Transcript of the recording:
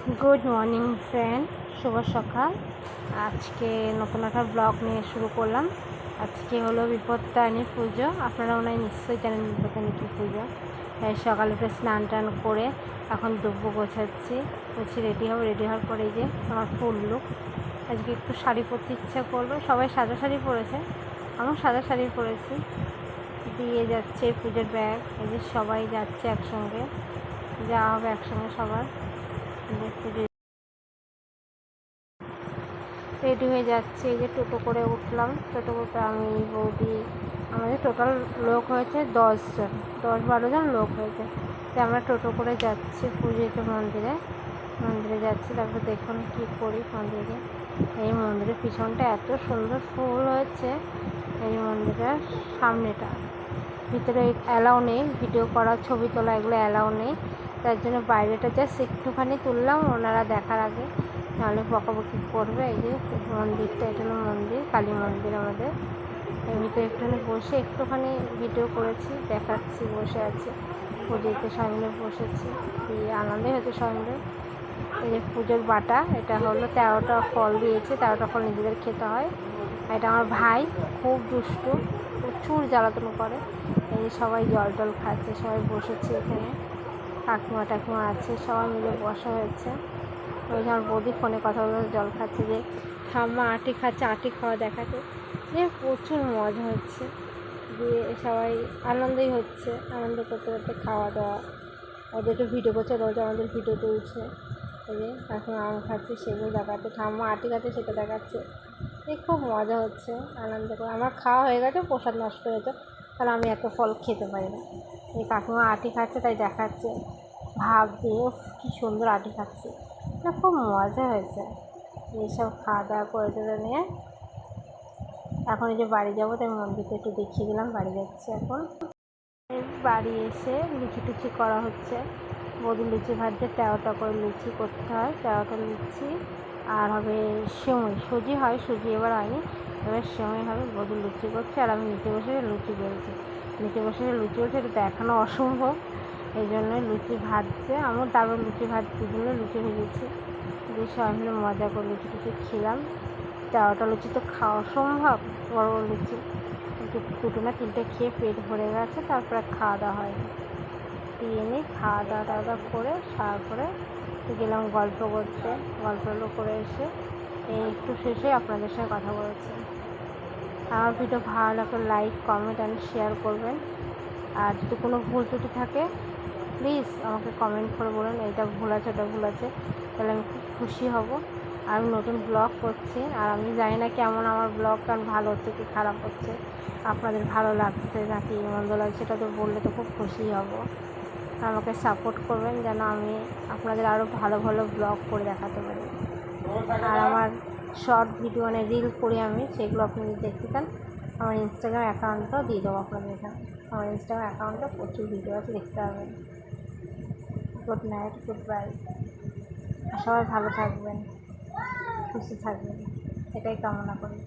Good morning friend, শুভ সকাল। আজকে নতুন একটা ব্লগ নিয়ে শুরু করলাম। আজকে হলো বিপত্তারিণী পুজো। আপনারা মনে হয় নিশ্চয়ই জানেন বিপত্তারিণী কী পুজো। তাই সকালে উঠে স্নান টান করে এখন দুব্ব গোছাচ্ছি। রেডি হওয়ার পরে যে আমার ফুল লুক। আজকে একটু শাড়ি পরতে ইচ্ছা করলো। সবাই সাদা শাড়ি পরেছে, আমিও সাদা শাড়ি পরেছি। দিয়ে যাচ্ছে পুজোর ব্যাগ। এই যে সবাই যাচ্ছে একসঙ্গে, যাওয়া হবে একসঙ্গে সবার। পুজো রেডি হয়ে যাচ্ছে। এই যে টোটো করে উঠলাম। টোটো করে আমি, বৌদি, আমাদের টোটাল লোক হয়েছে 10 জন, 10-12 জন লোক হয়েছে। তাই আমরা টোটো করে যাচ্ছি পুজোতে মন্দিরে যাচ্ছি। তারপর দেখুন কী করি মন্দিরে। এই মন্দিরের পিছনটা এত সুন্দর ফুল হয়েছে। এই মন্দিরের সামনেটা, ভিতরে অ্যালাউ নেই ভিডিও করা, ছবি তোলা এগুলো অ্যালাউ নেই। তার জন্য বাইরেটা জাস্ট একটুখানি তুললাম ওনারা দেখার আগে, নাহলে বকাবকি করবে। এই যে মন্দিরটা, এটা হলো মন্দির, কালী মন্দির আমাদের। এর ভিতরে একটুখানি বসে একটুখানি ভিডিও করেছি, দেখাচ্ছি। বসে আছি পুজোতে, সবাই মিলে বসেছি, দিয়ে আনন্দই হচ্ছে সবাই মিলে। এই যে পুজোর বাটা, এটা হলো 13টা ফল দিয়েছে। 13টা ফল নিজেদের খেতে হয়। এটা আমার ভাই, খুব দুষ্টু, প্রচুর জ্বালাতন করে। এই যে সবাই জল টল খাচ্ছে, সবাই বসেছে এখানে, কাকিমা আছে, সবাই মিলে বসা হয়েছে। ওই যে আমার বৌদি ফোনে কথা বলতে জল খাচ্ছে, যে ঠাম্মা আটি খাচ্ছে, আটি খাওয়া দেখাচ্ছে। যে প্রচুর মজা হচ্ছে, দিয়ে সবাই আনন্দই হচ্ছে। আনন্দ করতে করতে খাওয়া দাওয়া, ওদেরকে ভিডিও করছে, রোজ আমাদের ভিডিও তুলছে। এই যে এখন আম খাচ্ছে, সেগুলো দেখাচ্ছে, ঠাম্মা আটি খাচ্ছে সেটা দেখাচ্ছে। এই খুব মজা হচ্ছে, আনন্দ করে। আমার খাওয়া হয়ে গেছে, প্রসাদ নষ্ট হয়েছে, কারণ আমি এত ফল খেতে পারি না। এই কাকিমা আটি খাচ্ছে তাই দেখাচ্ছে, ভাব দিয়ে কী সুন্দর আটি খাচ্ছে। খুব মজা হয়েছে। এইসব খাওয়া দাওয়া করে টোরে নিয়ে এখন এই যে বাড়ি যাবো, তাই মন্দিরটা একটু দেখিয়ে দিলাম। বাড়ি যাচ্ছি এখন। বাড়ি এসে লুচি টুচি করা হচ্ছে। বৌদি লুচি ভাজছে, 13টা করে লুচি করতে হয়, 13টা লুচি। আর হবে সেমই, সুজি হয়, সুজি এবার হয়নি, এবার সেমই হবে। বৌদি লুচি করছে আর আমি নিচে বসে লুচি বেলছি। এটা দেখানো অসম্ভব, এই জন্যই লুচি ভাজছে। আমিও তারপর লুচি ভাজতে জন্য লুচি ভেজেছি, দিয়ে সবাই মিলে মজা করে লুচি টুচি খেলাম। 13টা লুচি তো খাওয়া সম্ভব, বড় বড় লুচি। দুটো না 3টে খেয়ে পেট ভরে গেছে, তারপরে খাওয়া দাওয়া হয়নি। দিয়ে নিই, খাওয়া দাওয়া করে তারপরে গেলাম গল্প করতে। গল্প করে এসে এই একটু শেষে আপনাদের সঙ্গে কথা বলেছি। আমার ভিডিও ভালো লাগলে লাইক, কমেন্ট অ্যান্ড শেয়ার করবেন। আর যদি কোনো ভুল ত্রুটি থাকে প্লিজ আমাকে কমেন্ট করে বলুন, এটা ভুল আছে ওটা ভুল আছে, তাহলে আমি খুব খুশি হব। আমি নতুন ব্লগ করছি, আর আমি জানি না কেমন আমার ব্লগ, কারণ ভালো হচ্ছে কি খারাপ হচ্ছে, আপনাদের ভালো লাগছে নাকি মন্দ লাগছে, সেটা তো বললে তো খুব খুশি হব। আমাকে সাপোর্ট করবেন যেন আমি আপনাদের আরও ভালো ভালো ব্লগ করে দেখাতে পারি। আর আমার শর্ট ভিডিও মানে রিল করি আমি, সেগুলো আপনি যদি দেখতে চান আমার ইনস্টাগ্রাম অ্যাকাউন্টটাও দিয়ে দেবো আপনাদের এখানে। আমার ইনস্টাগ্রাম অ্যাকাউন্টে প্রচুর ভিডিও আছে, দেখতে পাবেন। Good night, good bye. সবাই ভালো থাকবেন, সুস্থ থাকবেন, এটাই কামনা করি।